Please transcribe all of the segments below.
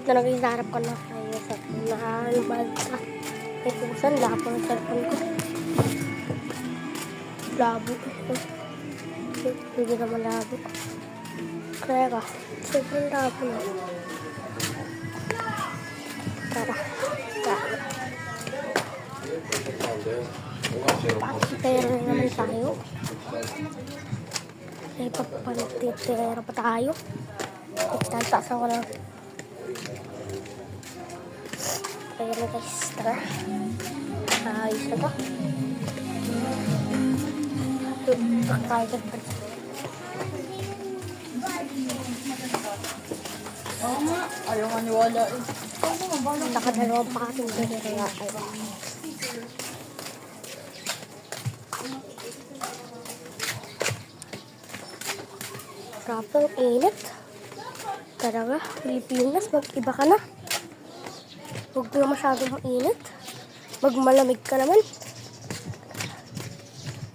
na nag-iharap ko na kayo sa nahalubad ka. May pusan, labo ng cellphone ko. Labo. Hindi naman labo. Kaya ka, sobrang labo na. Tara. Pakitero na naman tayo. May papalititero pa tayo. Itantasan ko lang. Ayan na guys, tara. Ayos na to. Pakitero pa. Oo nga, ayaw nga niwala eh. Nakadalawang pakating din kaya ayaw. Grabe ang init. Talaga, Pilipinas, mag-iba ka na. Huwag na masyadong mainit. Magmalamig ka naman.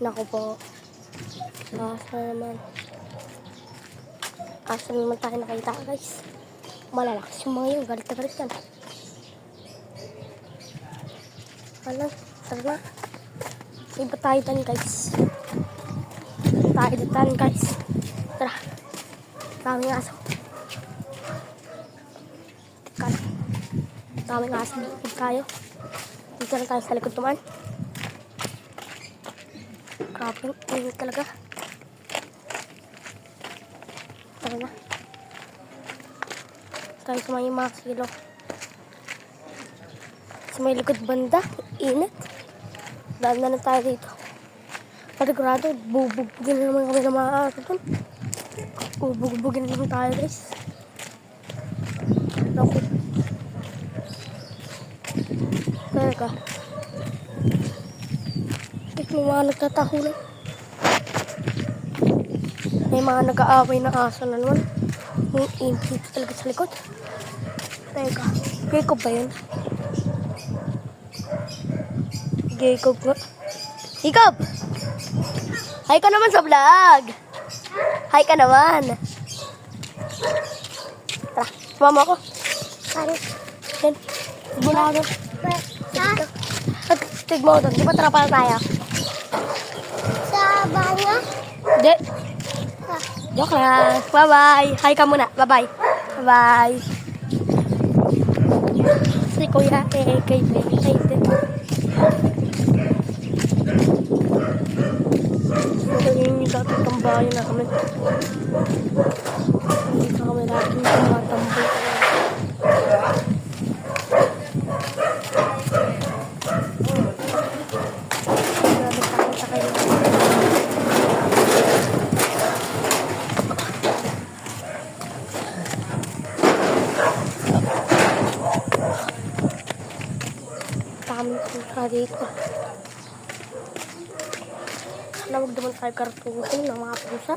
Naku po. Asa naman tayo nakita guys. Malalakas yung mga yun. Galit na galit yan. Alam, tara na. Iba tayo dan guys. Tayo dan guys. Tara. Daming aso. Teka. Daming aso. Dito tayo. Dito na tayo sa likod naman. Grabe. Init talaga. Tara na. Tayo sa mga kilo. Sa may likod banda. Init. Daan na tayo dito. Patigurado. Bubugin na naman kami ng mga aso dun. Bubugin na naman tayo guys. Naku. Teka. May mga nagtatahulan. May mga nag-aaway na aso na naman. May impit talaga sa likod. Teka. Jacob ba yun? Jacob nga. Jacob! Hi ka naman sa vlog! Hi ka naman! Tara, sumama ako. Pare. Yan. Bulado. At tigmo doon. Di ba tara para tayo? Sa banya? Hindi. Joke lang. Bye-bye. Hi ka muna. Bye-bye. Bye-bye. Si Kuya kay Baby kay din. Ito yung dating tambayan na kami. Dito kami dating tumatambay. Kami punta dito. Sana huwag naman tayo kartusin ng mga pusa.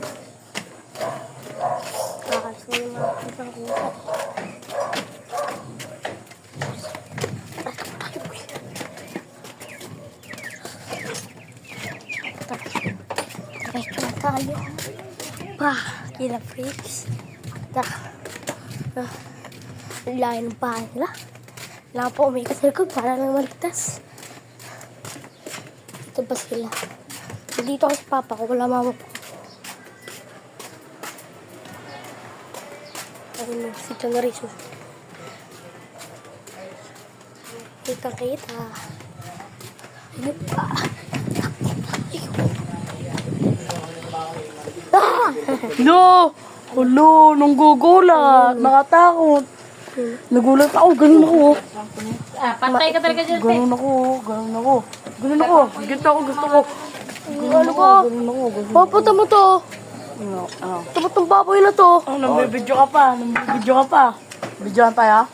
Kakalis mo yung mga pusang pusa. Tara tayo. Kila freaks. Layo ng bahay nila. Kailangan po umikas sa likod para lang maligtas. Ito ba sila? Dito ako sa papa ko, wala mama po. Ayun, si Chanariso. Kita. Ayun pa. No! Ulo, nung gugulat. Nakatakot. Nagulat ako, ganun ako. Pantay ka talaga dyan, Ganun ako. Ganito ako, gusto ko. Ano ko? Papunta mo to. Ano? Tapat ng baboy na to. Nabibidyo ka pa. Bidyohan tayo.